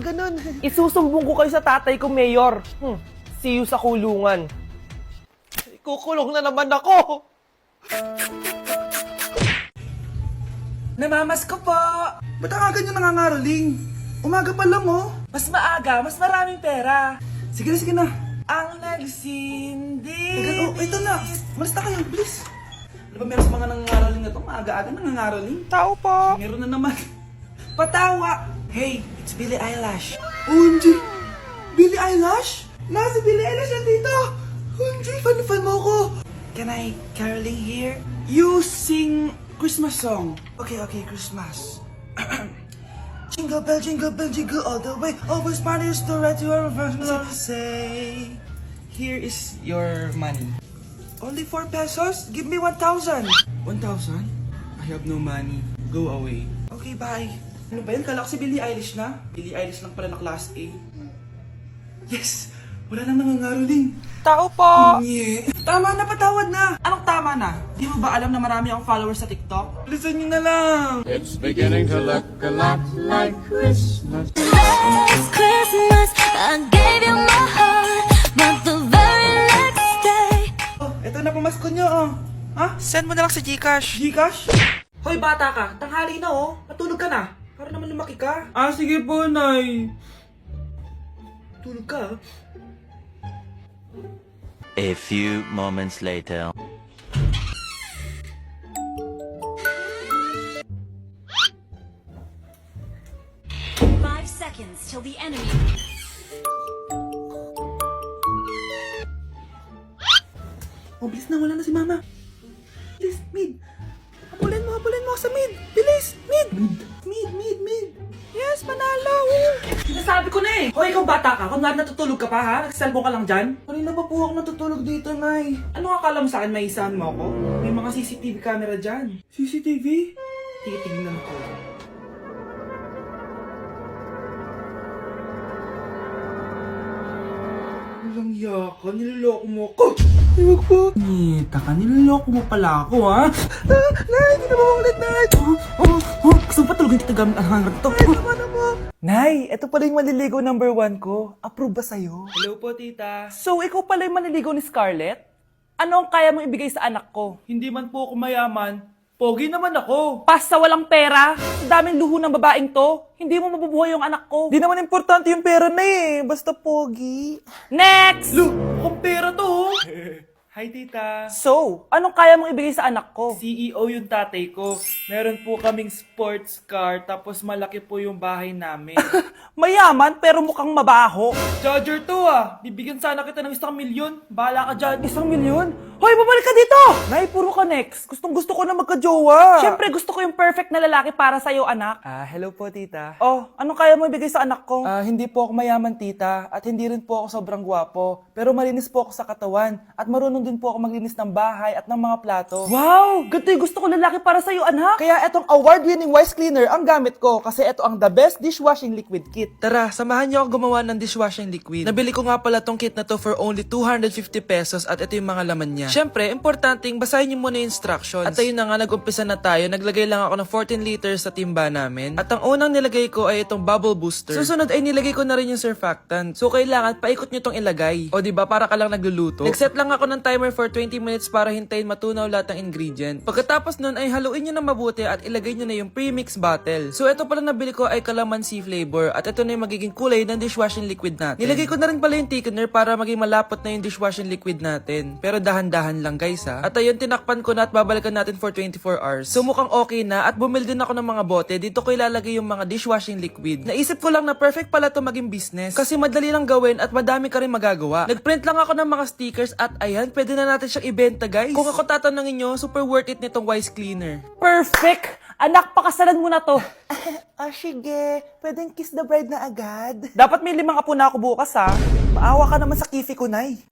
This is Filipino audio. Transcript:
ganun? Isusumbong ko kayo sa tatay ko, Mayor. See you sa kulungan. Kukulong na naman ako! Namamas ko po! Ba't ang aga nyo nangangaroling? Umaga pa lang, oh. Mas maaga, mas maraming pera. Sige na, sige na. Ang nagsindi. Teka, oh, ito na. Malis na kayo, please. Ano ba meron sa mga nangangaroling na to? Maaga-aga nangangaroling. Tao po. Meron na naman. Patawa. Hey, it's Billie Eilish. OMG! Billie Eilish? Si Billie Eilish nandito! OMG, fan mo ko! Can I caroling here? You sing Christmas song. Okay, Christmas. Jingle bell, jingle all the way. Always parties to right to our first say, here is your money. Only 4 pesos? Give me 1,000. 1,000? I have no money. Go away. Okay, bye. Ano ba yun? Kala ko si Billie Eilish na. Billie Eilish lang pala na class A. Yes! Wala nang nangangaroling. Tao po. Yeah. Tama na, patawad na. Anong tama na? Di mo ba alam na marami akong followers sa TikTok? Listen nyo na lang. It's beginning to look a lot like Christmas. Last Christmas, I gave you my heart, but the very next day. Oh, eto na pamasko nyo, oh. Ha? Send mo na lang sa Gcash. Gcash? Hoy bata ka, tanghali na oh. Matulog ka na. Para naman lumaki ka. Ah, sige po, Nay. Tulog ka. A few moments later. Five seconds till the enemy. Oh, bilis na, wala na si Mama. Bilis, mid. Habulin mo sa mid. Bilis, mid. Mid. Yes, manalo. Sinasabi ko na eh. Hoy, ikaw bata ka. Kung natutulog ka pa ha? Nagsalbo ka lang dyan? Kanina pa po ako natutulog dito, Nay. Ano akala mo sa akin, maisahan mo ako? May mga CCTV camera dyan. CCTV? Titingnan ko. Walang yaka, niloloko mo ako. Huwag po. Nita ka, niloloko mo pala ako, ha? Nay, hindi na mamulit, Nay. Gusto mo pa tulogin kita gamit ang hangat to. Nay, tama na mo. Nay, ito pala yung manliligaw number 1 ko. Approve ba sa'yo? Hello po, tita. So, ikaw pala yung maniligaw ni Scarlett? Ano ang kaya mong ibigay sa anak ko? Hindi man po ako mayaman, pogi naman ako. Pas sa walang pera? Sa daming luho ng babaeng to? Hindi mo mabubuhay yung anak ko. Di naman importante yung pera na eh. Basta pogi. Next! Look, mukhang pera to, oh. Hi, tita. So, anong kaya mong ibigay sa anak ko? CEO yung tatay ko. Meron po kaming sports car, tapos malaki po yung bahay namin. Mayaman pero mukhang mabaho. Charger to ah. Bibigyan sana kita ng 1,000,000. Bahala ka dyan. 1,000,000? Hoy, babalik ka dito! Nay, puro ka next. Gustong gusto ko na magka-jowa. Siyempre, gusto ko yung perfect na lalaki para sa'yo, anak. Hello po, tita. Oh, anong kaya mo ibigay sa anak ko? Hindi po ako mayaman, tita. At hindi rin po ako sobrang gwapo. Pero malinis po ako sa katawan. At marunong din po ako maglinis ng bahay at ng mga plato. Wow! Ganito yung gusto ko lalaki para sa'yo, anak. Kaya etong award-winning Wise Cleaner ang gamit ko kasi ito ang the best dishwashing liquid kit. Tara, samahan niyo ako gumawa ng dishwashing liquid. Nabili ko nga pala tong kit na to for only 250 pesos at ito yung mga laman niya. Siyempre, importanteng basahin niyo muna yung instructions. At ayun na nga, nag-umpisa na tayo. Naglagay lang ako ng 14 liters sa timba namin. At ang unang nilagay ko ay itong bubble booster. Susunod ay nilagay ko na rin yung surfactant. So kailangan paikot niyo tong ilagay. O diba, para ka lang nagluluto. Nag-set lang ako ng timer for 20 minutes para hintayin matunaw lahat ng ingredient. Pagkatapos nun ay haluin niyo na mabuti at ilagay niyo na yung premix bottle. So ito pala nabili ko ay calamansi flavor at ito na yung magiging kulay ng dishwashing liquid natin. Nilagay ko na rin pala yung thickener para maging malapot na yung dishwashing liquid natin. Pero dahan-dahan lang guys ha. At ayun, tinakpan ko na at babalikan natin for 24 hours. So mukhang okay na at bumili din ako ng mga bote. Dito ko ilalagay yung mga dishwashing liquid. Naisip ko lang na perfect pala to maging business. Kasi madali lang gawin at madami ka rin magagawa. Nagprint lang ako ng mga stickers at ayan, pwede na natin siyang ibenta guys. Kung ako tatanungin nyo, super worth it nitong Wise Cleaner. Perfect! Anak, pakasalan mo na to. Sige. Pwedeng kiss the bride na agad. Dapat may 5 apo na ako bukas, ha? Maawa ka naman sa kifi ko, Nay.